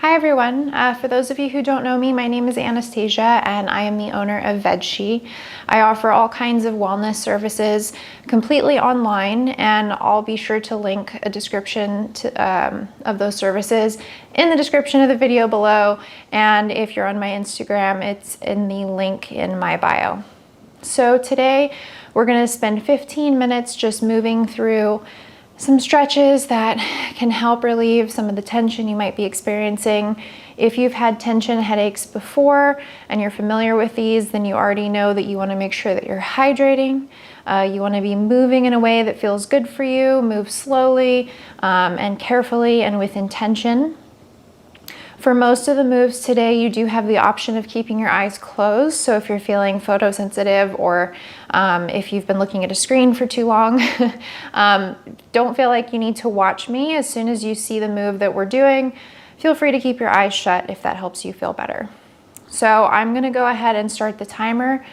Hi everyone. For those of you who don't know me, my name is Anastasia and I am the owner of Vegshe. I offer all kinds of wellness services completely online, and I'll be sure to link a description of those services in the description of the video below. And if you're on my Instagram, it's in the link in my bio. So today we're going to spend 15 minutes just moving through some stretches that can help relieve some of the tension you might be experiencing. If you've had tension headaches before and you're familiar with these, then you already know that you want to make sure that you're hydrating. You want to be moving in a way that feels good for you. Move slowly and carefully and with intention. For most of the moves today, you do have the option of keeping your eyes closed. So if you're feeling photosensitive or if you've been looking at a screen for too long, don't feel like you need to watch me. As soon as you see the move that we're doing, feel free to keep your eyes shut if that helps you feel better. So I'm gonna go ahead and start the timer.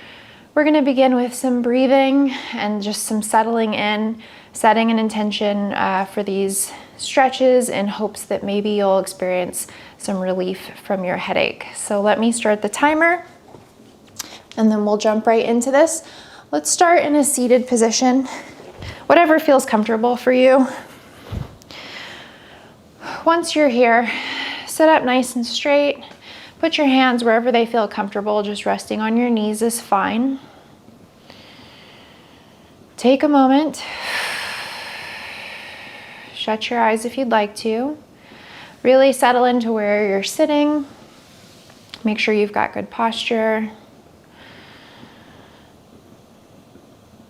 We're gonna begin with some breathing and just some settling in, setting an intention for these stretches in hopes that maybe you'll experience some relief from your headache. So let me start the timer and then we'll jump right into this. Let's start in a seated position, whatever feels comfortable for you. Once you're here, sit up nice and straight. Put your hands wherever they feel comfortable, just resting on your knees is fine. Take a moment. Shut your eyes if you'd like to. Really settle into where you're sitting. Make sure you've got good posture.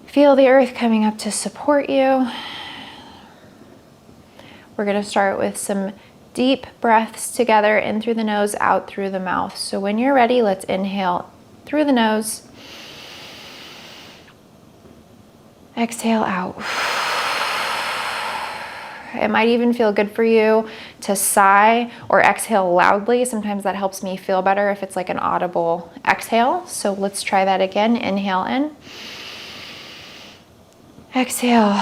Feel the earth coming up to support you. We're going to start with some deep breaths together, in through the nose, out through the mouth. So when you're ready, let's inhale through the nose. Exhale out. It might even feel good for you to sigh or exhale loudly. Sometimes that helps me feel better if it's like an audible exhale. So let's try that again. Inhale in. Exhale.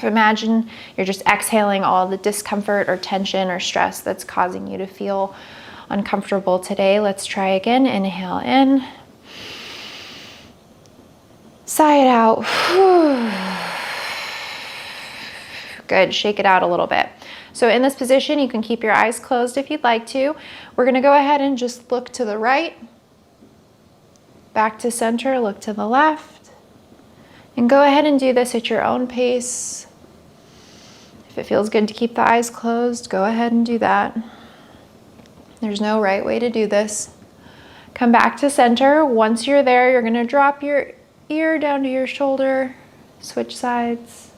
Imagine you're just exhaling all the discomfort or tension or stress that's causing you to feel uncomfortable today. Let's try again. Inhale in. Sigh it out. Good, shake it out a little bit. So in this position, you can keep your eyes closed if you'd like to. We're gonna go ahead and just look to the right, back to center, look to the left, and go ahead and do this at your own pace. If it feels good to keep the eyes closed, go ahead and do that. There's no right way to do this. Come back to center. Once you're there, you're gonna drop your ear down to your shoulder, switch sides.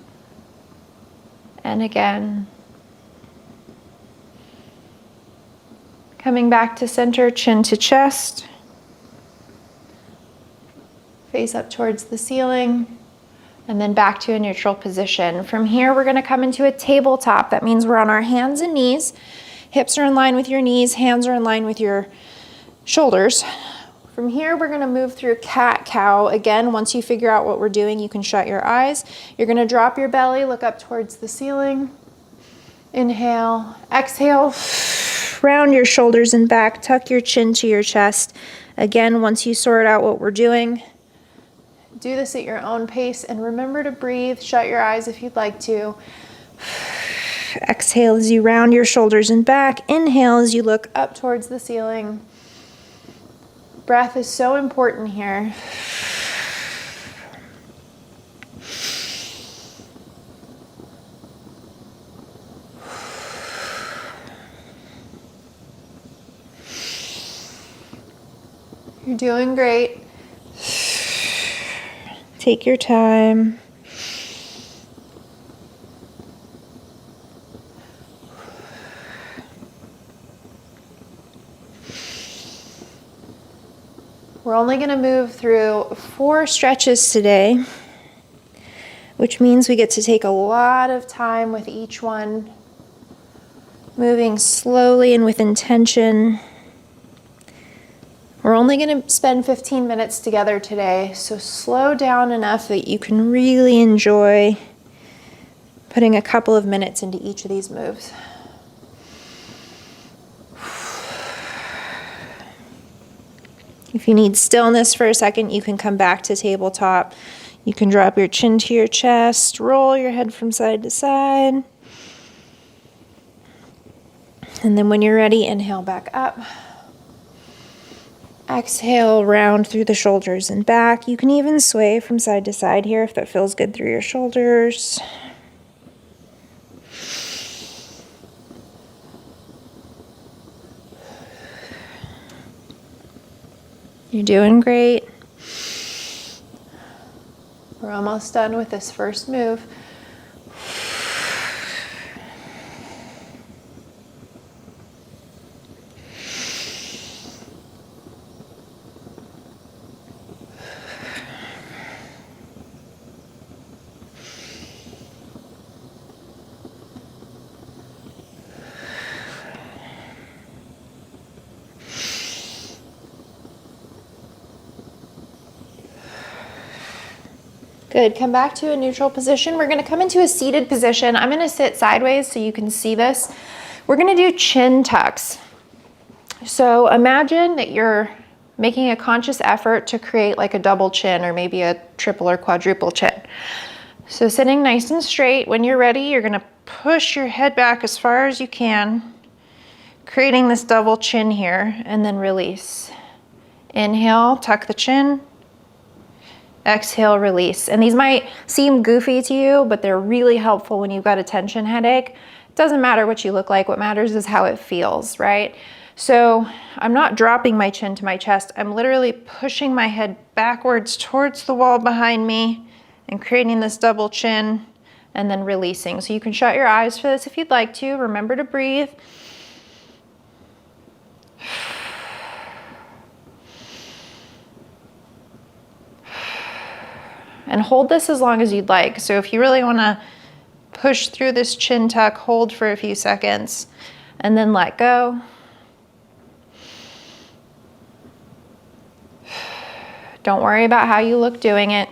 And again, coming back to center, chin to chest, face up towards the ceiling, and then back to a neutral position. From here, we're gonna come into a tabletop. That means we're on our hands and knees. Hips are in line with your knees, hands are in line with your shoulders. From here, we're gonna move through cat-cow. Again, once you figure out what we're doing, you can shut your eyes. You're gonna drop your belly, look up towards the ceiling. Inhale, exhale, round your shoulders and back, tuck your chin to your chest. Again, once you sort out what we're doing, do this at your own pace and remember to breathe. Shut your eyes if you'd like to. Exhale as you round your shoulders and back. Inhale as you look up towards the ceiling. Breath is so important here. You're doing great. Take your time. We're only going to move through 4 stretches today, which means we get to take a lot of time with each one, moving slowly and with intention. We're only going to spend 15 minutes together today, so slow down enough that you can really enjoy putting a couple of minutes into each of these moves. If you need stillness for a second, you can come back to tabletop. You can drop your chin to your chest, roll your head from side to side. And then when you're ready, inhale back up. Exhale, round through the shoulders and back. You can even sway from side to side here if that feels good through your shoulders. You're doing great. We're almost done with this first move. Good, come back to a neutral position. We're gonna come into a seated position. I'm gonna sit sideways so you can see this. We're gonna do chin tucks. So imagine that you're making a conscious effort to create like a double chin or maybe a triple or quadruple chin. So sitting nice and straight, when you're ready, you're gonna push your head back as far as you can, creating this double chin here, and then release. Inhale, tuck the chin. Exhale, release. And these might seem goofy to you, but they're really helpful when you've got a tension headache. It doesn't matter what you look like. What matters is how it feels, right? So I'm not dropping my chin to my chest. I'm literally pushing my head backwards towards the wall behind me and creating this double chin and then releasing. So you can shut your eyes for this if you'd like to. Remember to breathe. And hold this as long as you'd like. So if you really want to push through this chin tuck, hold for a few seconds and then let go. Don't worry about how you look doing it.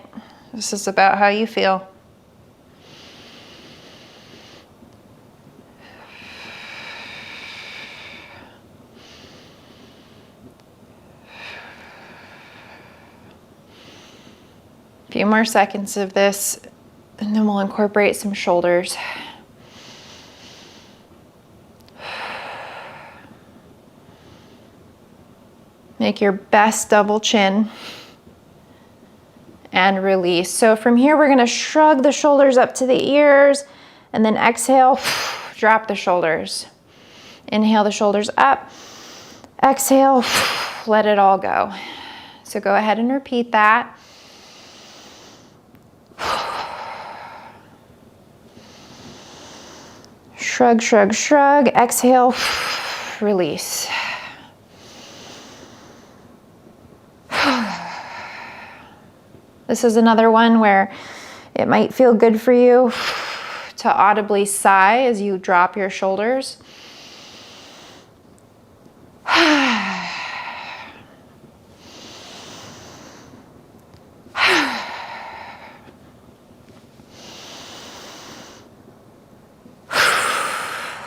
This is about how you feel. A few more seconds of this, and then we'll incorporate some shoulders. Make your best double chin and release. So from here, we're gonna shrug the shoulders up to the ears, and then exhale, drop the shoulders. Inhale the shoulders up, exhale, let it all go. So go ahead and repeat that. Shrug, shrug, shrug. Exhale, release. This is another one where it might feel good for you to audibly sigh as you drop your shoulders.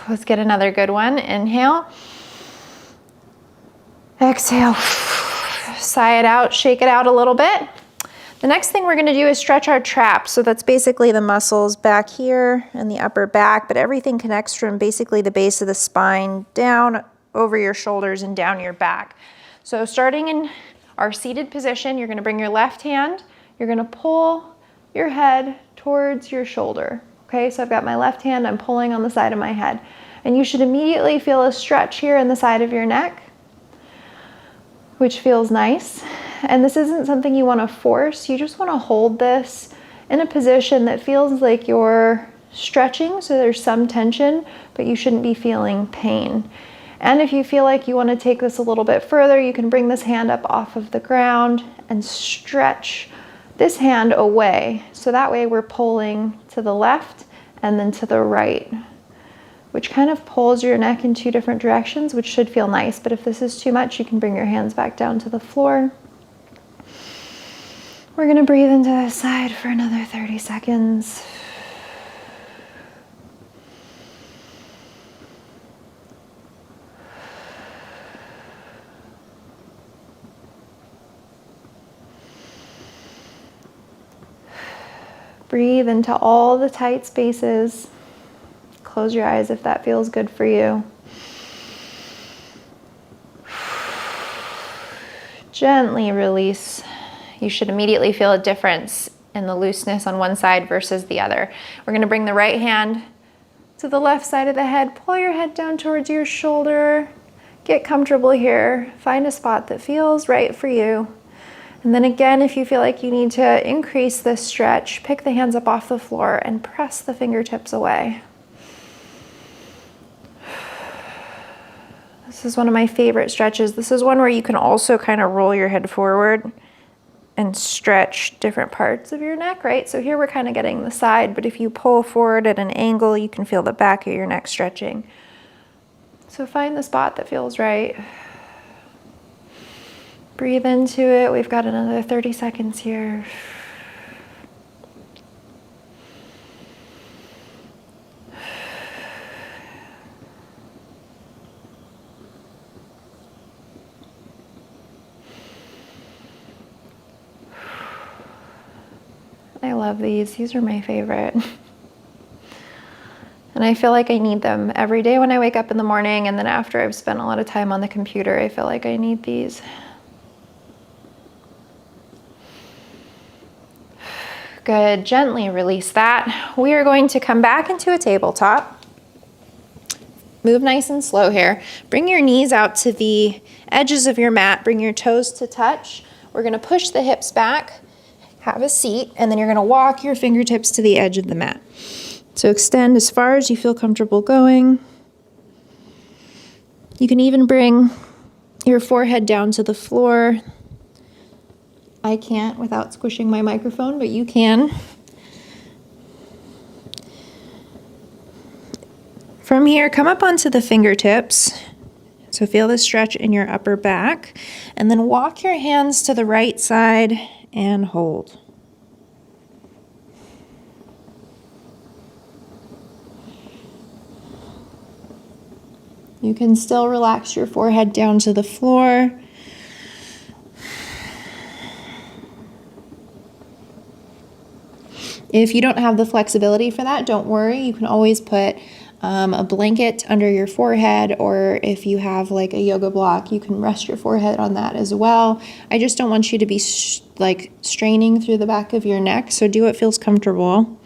Let's get another good one. Inhale. Exhale. Sigh it out, shake it out a little bit. The next thing we're gonna do is stretch our traps. So that's basically the muscles back here and the upper back, but everything connects from basically the base of the spine down over your shoulders and down your back. So starting in our seated position, you're gonna bring your left hand, you're gonna pull your head towards your shoulder. Okay, so I've got my left hand, I'm pulling on the side of my head. And you should immediately feel a stretch here in the side of your neck, which feels nice. And this isn't something you want to force. You just want to hold this in a position that feels like you're stretching, so there's some tension, but you shouldn't be feeling pain. And if you feel like you want to take this a little bit further, you can bring this hand up off of the ground and stretch this hand away. So that way we're pulling to the left and then to the right, which kind of pulls your neck in two different directions, which should feel nice. But if this is too much, you can bring your hands back down to the floor. We're gonna breathe into the side for another 30 seconds. Breathe into all the tight spaces. Close your eyes if that feels good for you. Gently release. You should immediately feel a difference in the looseness on one side versus the other. We're going to bring the right hand to the left side of the head. Pull your head down towards your shoulder. Get comfortable here. Find a spot that feels right for you. And then again, if you feel like you need to increase this stretch, pick the hands up off the floor and press the fingertips away. This is one of my favorite stretches. This is one where you can also kind of roll your head forward and stretch different parts of your neck, right? So here we're kind of getting the side, but if you pull forward at an angle, you can feel the back of your neck stretching. So find the spot that feels right. Breathe into it. We've got another 30 seconds here. I love these. These are my favorite. And I feel like I need them every day when I wake up in the morning, and then after I've spent a lot of time on the computer, I feel like I need these. Good. Gently release that. We are going to come back into a tabletop. Move nice and slow here. Bring your knees out to the edges of your mat. Bring your toes to touch. We're going to push the hips back. Have a seat, and then you're going to walk your fingertips to the edge of the mat. So extend as far as you feel comfortable going. You can even bring your forehead down to the floor. I can't without squishing my microphone, but you can. From here, come up onto the fingertips. So feel the stretch in your upper back, and then walk your hands to the right side and hold. You can still relax your forehead down to the floor. If you don't have the flexibility for that, don't worry. You can always put a blanket under your forehead, or if you have like a yoga block, you can rest your forehead on that as well. I just don't want you to be like straining through the back of your neck, so do what feels comfortable.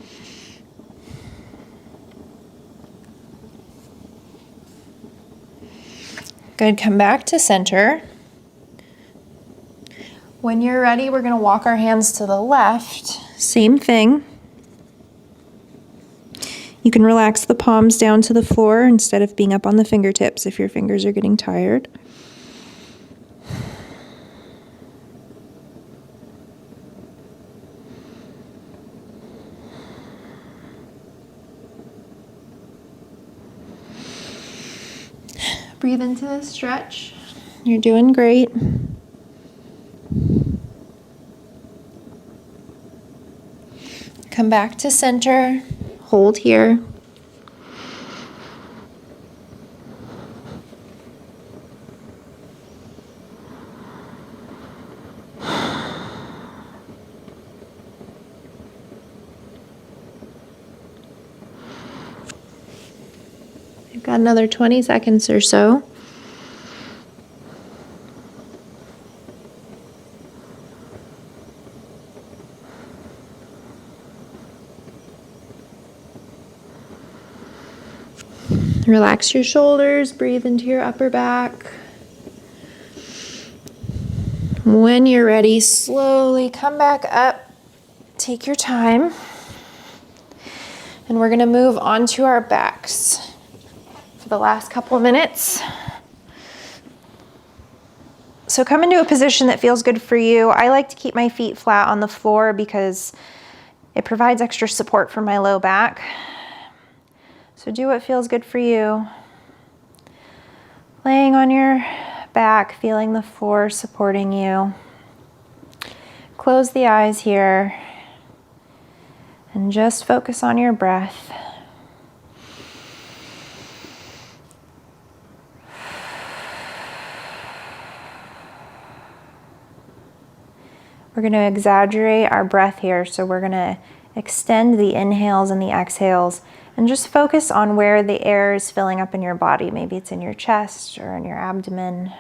Good. Come back to center. When you're ready, we're going to walk our hands to the left. Same thing. You can relax the palms down to the floor instead of being up on the fingertips if your fingers are getting tired. Breathe into the stretch. You're doing great. Come back to center. Hold here. We've got another 20 seconds or so. Relax your shoulders, breathe into your upper back. When you're ready, slowly come back up. Take your time. And we're going to move onto our backs for the last couple of minutes. So come into a position that feels good for you. I like to keep my feet flat on the floor because it provides extra support for my low back. So do what feels good for you. Laying on your back, feeling the floor supporting you. Close the eyes here and just focus on your breath. We're going to exaggerate our breath here, so we're going to Extend the inhales and the exhales, and just focus on where the air is filling up in your body. Maybe it's in your chest or in your abdomen.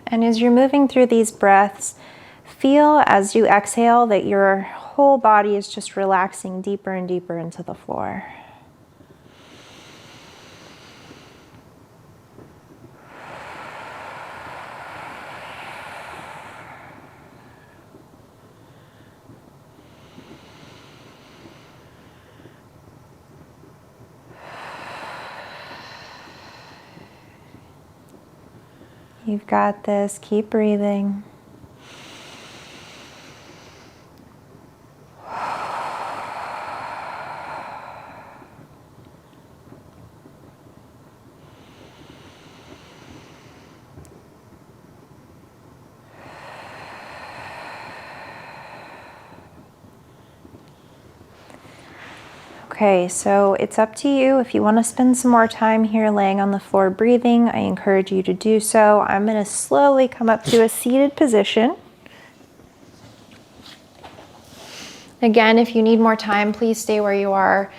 And as you're moving through these breaths, feel as you exhale that your whole body is just relaxing deeper and deeper into the floor. You've got this. Keep breathing. Okay, so it's up to you. If you want to spend some more time here laying on the floor breathing, I encourage you to do so. I'm going to slowly come up to a seated position. Again, if you need more time, please stay where you are,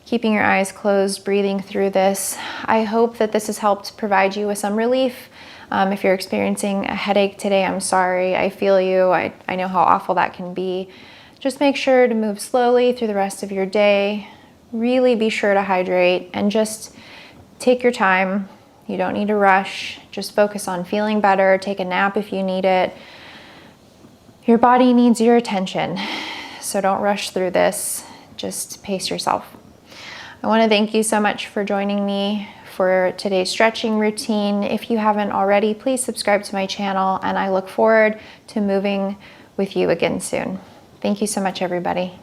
keeping your eyes closed, breathing through this. I hope that this has helped provide you with some relief. If you're experiencing a headache today, I'm sorry. I feel you. I know how awful that can be. Just make sure to move slowly through the rest of your day. Really be sure to hydrate and just take your time. You don't need to rush. Just focus on feeling better. Take a nap if you need it. Your body needs your attention, so don't rush through this. Just pace yourself. I want to thank you so much for joining me for today's stretching routine. If you haven't already, please subscribe to my channel, and I look forward to moving with you again soon. Thank you so much, everybody.